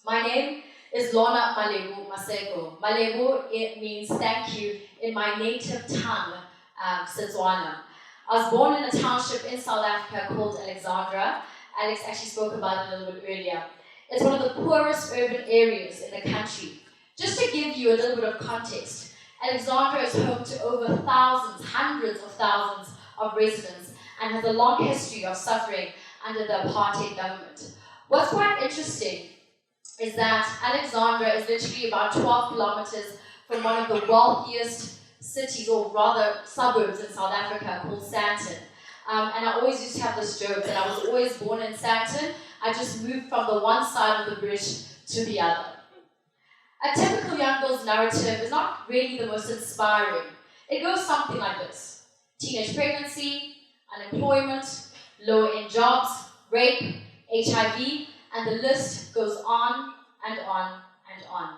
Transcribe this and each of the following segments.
My name is Lorna MASEKO. Malebo, it means thank you in my native tongue, Setswana. I was born in a township in South Africa called Alexandra. Alex actually spoke about it a little bit earlier. It's one of the poorest urban areas in the country. Just to give you a little bit of context, Alexandra is home to over thousands, hundreds of thousands of residents and has a long history of suffering under the apartheid government. What's quite interesting is that Alexandra is literally about 12 kilometers from one of the wealthiest cities, or rather suburbs in South Africa, called Sandton. And I always used to have this joke that I was always born in Sandton. I just moved from the one side of the bridge to the other. A typical young girl's narrative is not really the most inspiring. It goes something like this: teenage pregnancy, unemployment, lower-end jobs, rape, HIV, and the list goes on and on and on.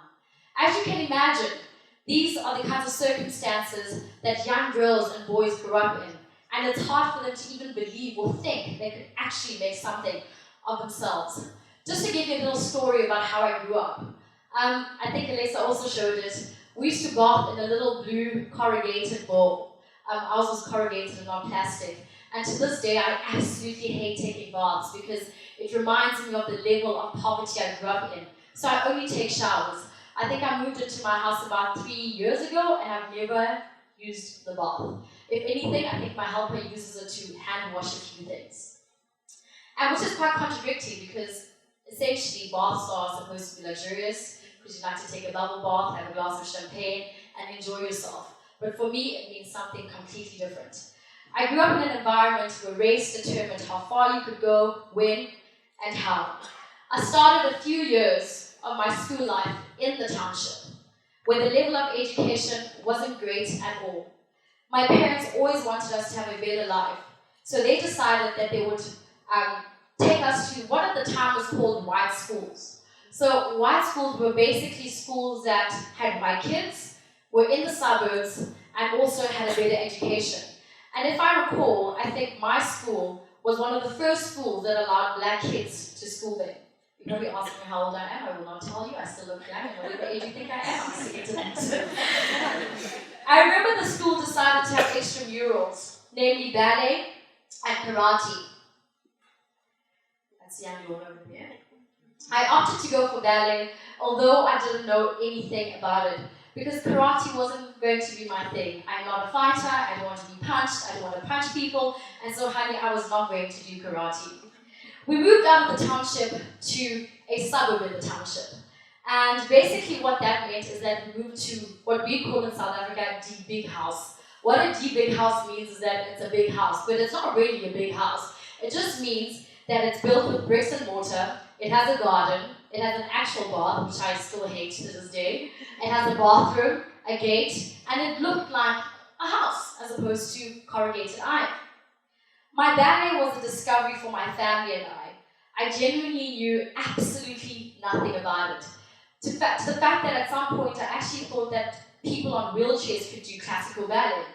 As you can imagine, these are the kinds of circumstances that young girls and boys grew up in, and it's hard for them to even believe or think they could actually make something of themselves. Just to give you a little story about how I grew up. I think Elisa also showed it. We used to bath in a little blue corrugated bowl. Ours was corrugated and not plastic. And to this day, I absolutely hate taking baths because it reminds me of the level of poverty I grew up in. So I only take showers. I think I moved into my house about 3 years ago and I've never used the bath. If anything, I think my helper uses it to hand wash a few things. And which is quite contradictory because essentially baths are supposed to be luxurious because you like to take a bubble bath, have a glass of champagne and enjoy yourself. But for me, it means something completely different. I grew up in an environment where race determined how far you could go, when, and how. I started a few years of my school life in the township, where the level of education wasn't great at all. My parents always wanted us to have a better life, so they decided that they would take us to what at the time was called white schools. So white schools were basically schools that had white kids, were in the suburbs, and also had a better education. And if I recall, I think my school was one of the first schools that allowed black kids to school there. You're probably asking me how old I am. I will not tell you. I still look young, and whatever age you think I am, I'm sticking to that. I remember the school decided to have extramurals, namely ballet and karate. That's young Lorna over here. I opted to go for ballet, although I didn't know anything about it, because karate wasn't going to be my thing. I'm not a fighter, I don't want to be punched, I don't want to punch people, and so honey, I was not going to do karate. We moved out of the township to a suburb in the township. And basically what that meant is that we moved to what we call in South Africa, the big house. What a the big house means is that it's a big house, but it's not really a big house. It just means that it's built with bricks and mortar, it has a garden, it has an actual bath, which I still hate to this day. It has a bathroom, a gate, and it looked like a house as opposed to corrugated iron. My ballet was a discovery for my family and I. I genuinely knew absolutely nothing about it. To the fact that at some point I actually thought that people on wheelchairs could do classical ballet.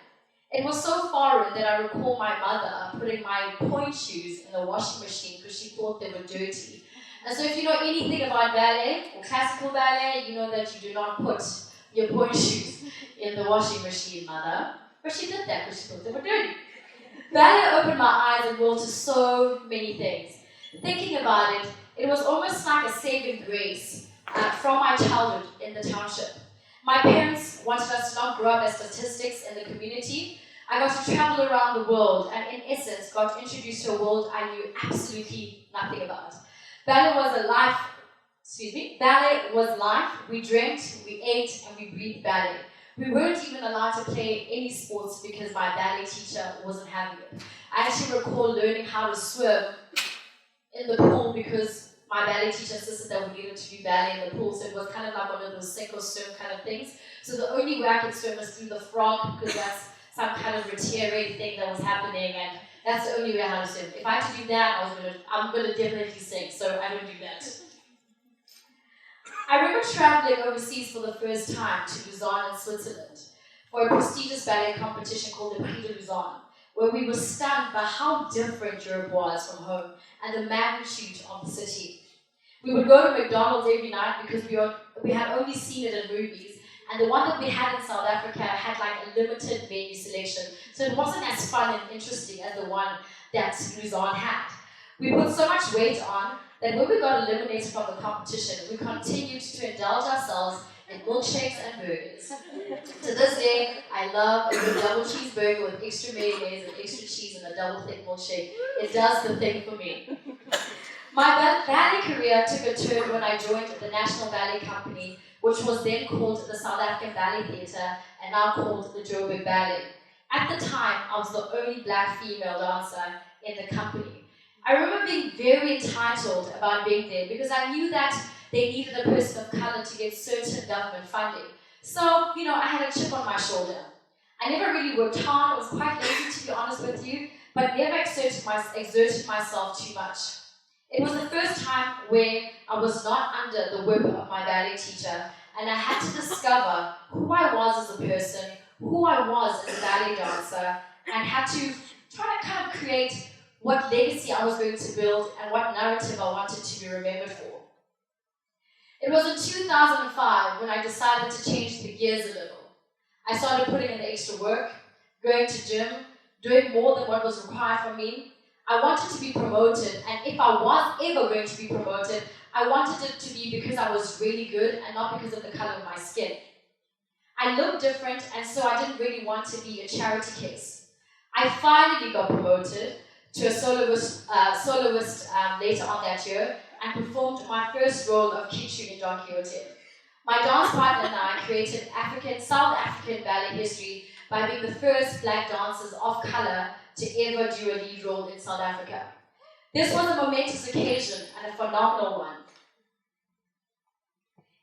It was so foreign that I recall my mother putting my point shoes in the washing machine because she thought they were dirty. And so if you know anything about ballet or classical ballet, you know that you do not put your point shoes in the washing machine, mother. But she did that because she thought they were dirty. Ballet opened my eyes and world to so many things. Thinking about it, it was almost like a saving grace from my childhood in the township. My parents wanted us to not grow up as statistics in the community. I got to travel around the world and in essence got introduced to a world I knew absolutely nothing about. Ballet was life. We dreamt, we ate, and we breathed ballet. We weren't even allowed to play any sports because my ballet teacher wasn't having it. I actually recall learning how to swim in the pool because my ballet teacher insisted that we needed to do ballet in the pool, so it was kind of like one of those sink or swim kind of things. So the only way I could swim was through the frog because that's some kind of retiere thing that was happening, and that's the only way I had to swim. If I had to do that, I'm gonna definitely sink, so I don't do that. I remember traveling overseas for the first time to Lausanne in Switzerland for a prestigious ballet competition called the Prix de Lausanne, where we were stunned by how different Europe was from home and the magnitude of the city. We would go to McDonald's every night because we had only seen it in movies. And the one that we had in South Africa had like a limited menu selection. So it wasn't as fun and interesting as the one that Luzon had. We put so much weight on that when we got eliminated from the competition, we continued to indulge ourselves in milkshakes and burgers. To this day, I love a good double cheeseburger with extra mayonnaise and extra cheese and a double thick milkshake. It does the thing for me. My ballet career took a turn when I joined the National Ballet Company, which was then called the South African Ballet Theatre and now called the Joburg Ballet. At the time, I was the only black female dancer in the company. I remember being very entitled about being there because I knew that they needed a person of color to get certain government funding. So, I had a chip on my shoulder. I never really worked hard. I was quite lazy, to be honest with you, but never exerted myself too much. It was the first time where I was not under the whip of my ballet teacher, and I had to discover who I was as a person, who I was as a ballet dancer, and had to try to kind of create what legacy I was going to build and what narrative I wanted to be remembered for. It was in 2005 when I decided to change the gears a little. I started putting in the extra work, going to gym, doing more than what was required from me. I wanted to be promoted, and if I was ever going to be promoted, I wanted it to be because I was really good and not because of the color of my skin. I looked different, and so I didn't really want to be a charity case. I finally got promoted to a soloist later on that year and performed my first role of Kichu in Don Quixote. My dance partner and I created South African ballet history by being the first black dancers of color to ever do a lead role in South Africa. This was a momentous occasion and a phenomenal one.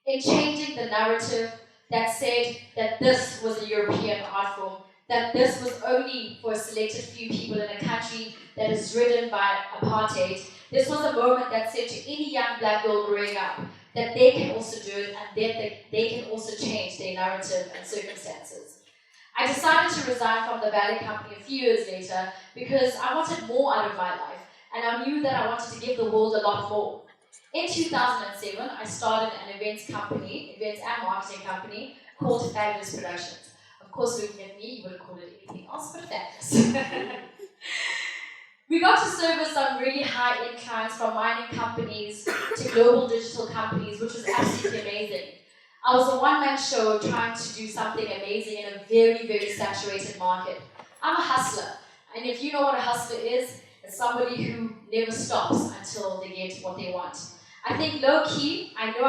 In changing the narrative that said that this was a European art form, that this was only for a selected few people in a country that is ridden by apartheid, this was a moment that said to any young black girl growing up that they can also do it and that they can also change their narrative and circumstances. I decided to resign from the ballet company a few years later because I wanted more out of my life, and I knew that I wanted to give the world a lot more. In 2007, I started an events and marketing company called Fabulous Productions. Of course, looking at me, you wouldn't call it anything else but fabulous. We got to service some really high-end clients from mining companies to global digital companies, which was absolutely amazing. I was a one-man show trying to do something amazing in a very, very saturated market. I'm a hustler, and if you know what a hustler is, it's somebody who never stops until they get what they want. I think low-key, I know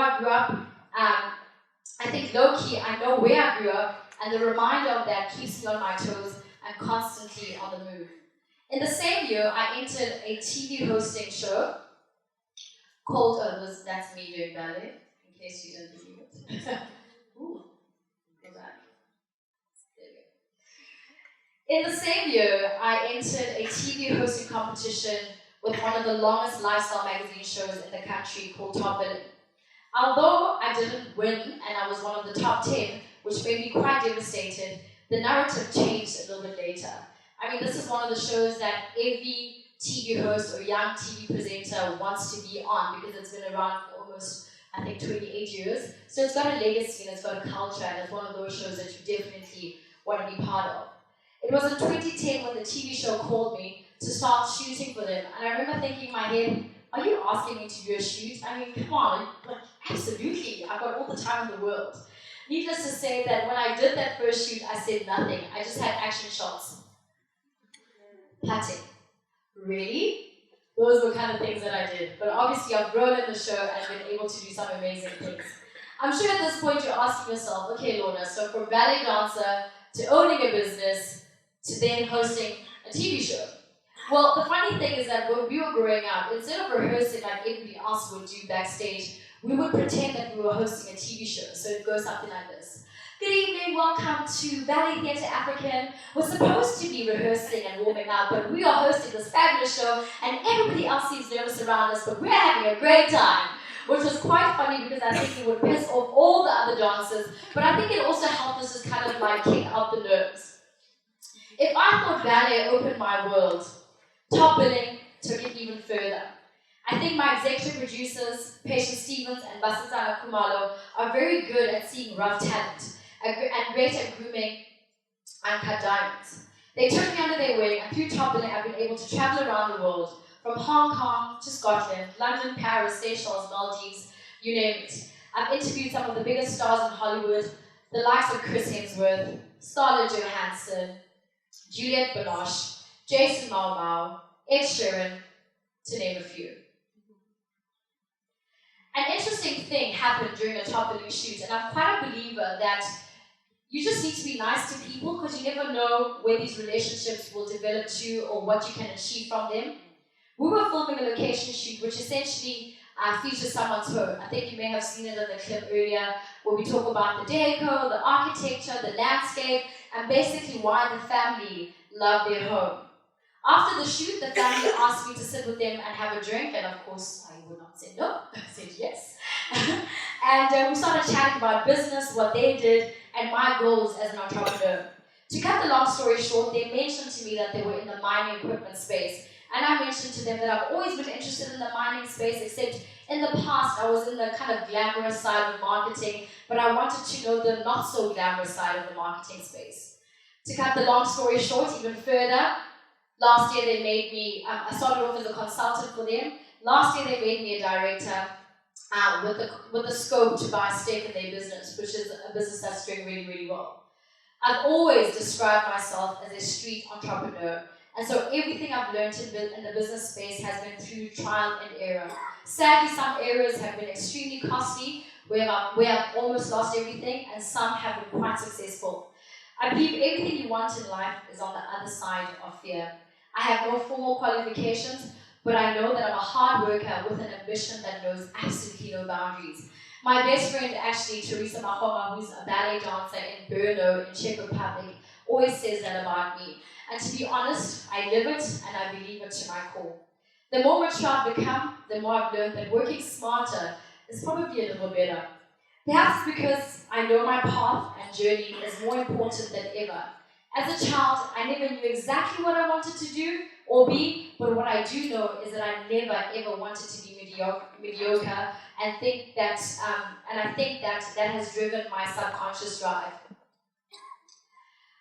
where I grew up, and the reminder of that keeps me on my toes and constantly on the move. In the same year, I entered a TV hosting show called, that's me doing ballet, in case you didn't believe it. Ooh, go back. There we go. In the same year, I entered a TV hosting competition with one of the longest lifestyle magazine shows in the country called Top Billing. Although I didn't win and I was one of the top 10, which made me quite devastated, the narrative changed a little bit later. I mean, this is one of the shows that every TV host or young TV presenter wants to be on because it's been around for almost, 28 years. So it's got a legacy and it's got a culture, and it's one of those shows that you definitely want to be part of. It was in 2010 when the TV show called me to start shooting for them, and I remember thinking in my head, are you asking me to do a shoot? I mean, come on, absolutely, I've got all the time in the world. Needless to say that when I did that first shoot, I said nothing. I just had action shots. Putting. Really? Those were kind of things that I did. But obviously I've grown in the show and been able to do some amazing things. I'm sure at this point you're asking yourself, okay Lorna, so from ballet dancer to owning a business to then hosting a TV show. Well, the funny thing is that when we were growing up, instead of rehearsing like everybody else would do backstage, we would pretend that we were hosting a TV show. So it goes something like this. Good evening, welcome to Ballet Theatre African. We're supposed to be rehearsing and warming up, but we are hosting this fabulous show, and everybody else seems nervous around us, but we're having a great time. Which was quite funny because I think it would piss off all the other dancers, but I think it also helped us just kind of like kick out the nerves. If I thought ballet opened my world, Top Billing took it even further. I think my executive producers, Patience Stevens and Basatana Kumalo, are very good at seeing rough talent and great at grooming uncut diamonds. They took me under their wing, and through Top Billing, I've been able to travel around the world, from Hong Kong to Scotland, London, Paris, Seychelles, Maldives, you name it. I've interviewed some of the biggest stars in Hollywood, the likes of Chris Hemsworth, Scarlett Johansson, Juliette Binoche, Jason Momoa, Ed Sheeran, to name a few. An interesting thing happened during a Top Billing shoot, and I'm quite a believer that you just need to be nice to people because you never know where these relationships will develop to or what you can achieve from them. We were filming a location shoot which essentially features someone's home. I think you may have seen it in the clip earlier where we talk about the deco, the architecture, the landscape, and basically why the family love their home. After the shoot, the family asked me to sit with them and have a drink, and of course I would not say no, I said yes. And we started chatting about business, what they did, and my goals as an entrepreneur. To cut the long story short, they mentioned to me that they were in the mining equipment space. And I mentioned to them that I've always been interested in the mining space, except in the past I was in the kind of glamorous side of marketing, but I wanted to know the not so glamorous side of the marketing space. To cut the long story short even further, last year they made me, I started off as a consultant for them. Last year they made me a director with the scope to buy a stake in their business, which is a business that's doing really, really well. I've always described myself as a street entrepreneur, and so everything I've learned in the business space has been through trial and error. Sadly, some areas have been extremely costly, where I've almost lost everything, and some have been quite successful. I believe everything you want in life is on the other side of fear. I have no formal qualifications, but I know that I'm a hard worker with an ambition that knows absolutely no boundaries. My best friend, actually, Teresa Mahoma, who's a ballet dancer in Brno in Czech Republic, always says that about me. And to be honest, I live it and I believe it to my core. The more mature I've become, the more I've learned that working smarter is probably a little better. Perhaps because I know my path and journey is more important than ever. As a child, I never knew exactly what I wanted to do or be, but what I do know is that I never ever wanted to be mediocre, and think that, I think that has driven my subconscious drive.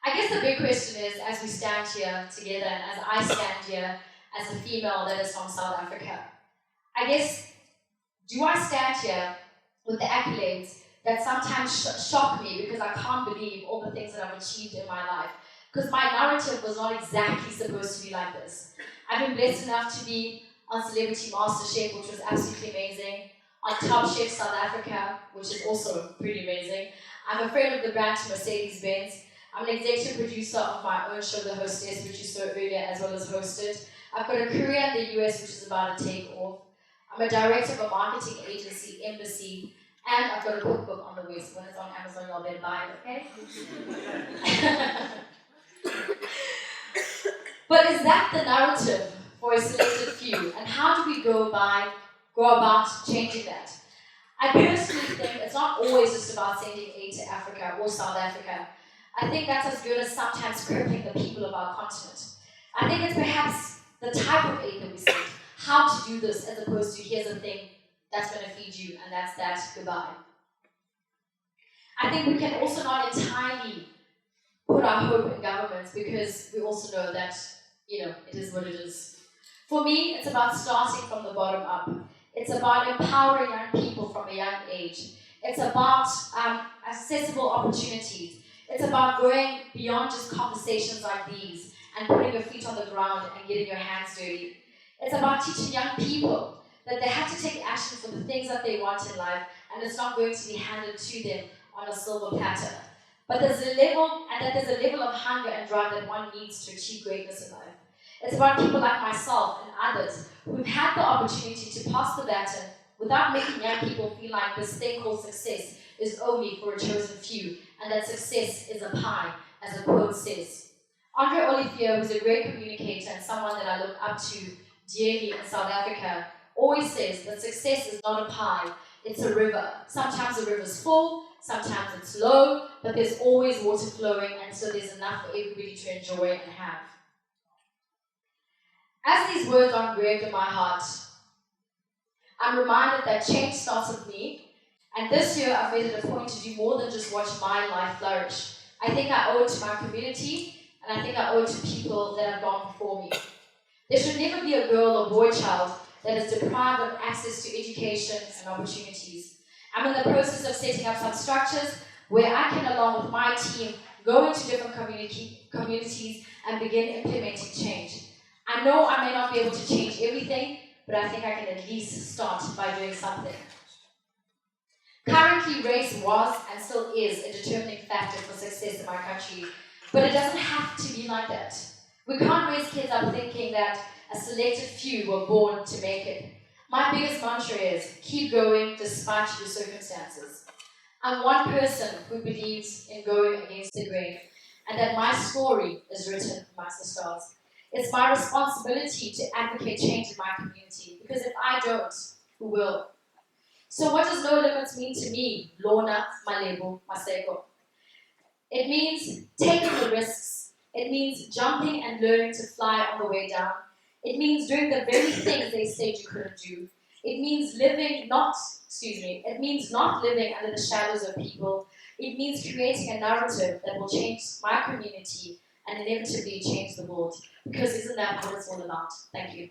I guess the big question is, as we stand here together, and as I stand here as a female that is from South Africa, I guess, do I stand here with the accolades that sometimes shock me because I can't believe all the things that I've achieved in my life? Because my narrative was not exactly supposed to be like this. I've been blessed enough to be on Celebrity MasterChef, which was absolutely amazing, on Top Chef South Africa, which is also pretty amazing. I'm a friend of the brand Mercedes-Benz. I'm an executive producer of my own show, The Hostess, which you saw earlier, as well as hosted. I've got a career in the US, which is about to take off. I'm a director of a marketing agency, Embassy, and I've got a cookbook on the way, so when it's on Amazon, y'all better buy it, okay? But is that the narrative for a selected few? And how do we go about changing that? I personally think it's not always just about sending aid to Africa or South Africa. I think that's as good as sometimes crippling the people of our continent. I think it's perhaps the type of aid that we send, how to do this, as opposed to here's a thing that's going to feed you, and that's that, goodbye. I think we can also not entirely put our hope in governments, because we also know that, it is what it is. For me, it's about starting from the bottom up. It's about empowering young people from a young age. It's about accessible opportunities. It's about going beyond just conversations like these and putting your feet on the ground and getting your hands dirty. It's about teaching young people that they have to take action for the things that they want in life, and it's not going to be handed to them on a silver platter. But there's a level of hunger and drive that one needs to achieve greatness in life. It's about people like myself and others who've had the opportunity to pass the baton without making young people feel like this thing called success is only for a chosen few, and that success is a pie, as a quote says. Andre Olivier, who's a great communicator and someone that I look up to dearly in South Africa, always says that success is not a pie, it's a river. Sometimes the river's full, sometimes it's low, but there's always water flowing, and so there's enough for everybody to enjoy and have. As these words are engraved in my heart, I'm reminded that change starts with me, and this year I've made it a point to do more than just watch my life flourish. I think I owe it to my community, and I think I owe it to people that have gone before me. There should never be a girl or boy child that is deprived of access to education and opportunities. I'm in the process of setting up some structures where I can, along with my team, go into different communities and begin implementing change. I know I may not be able to change everything, but I think I can at least start by doing something. Currently, race was and still is a determining factor for success in my country, but it doesn't have to be like that. We can't raise kids up thinking that a selected few were born to make it. My biggest mantra is keep going despite your circumstances. I'm one person who believes in going against the grain, and that my story is written amongst the stars. It's my responsibility to advocate change in my community, because if I don't, who will? So what does no limits mean to me, Lorna MASEKO? It means taking the risks. It means jumping and learning to fly on the way down. It means doing the very things they said you couldn't do. It means it means not living under the shadows of people. It means creating a narrative that will change my community and inevitably change the world. Because isn't that what it's all about? Thank you.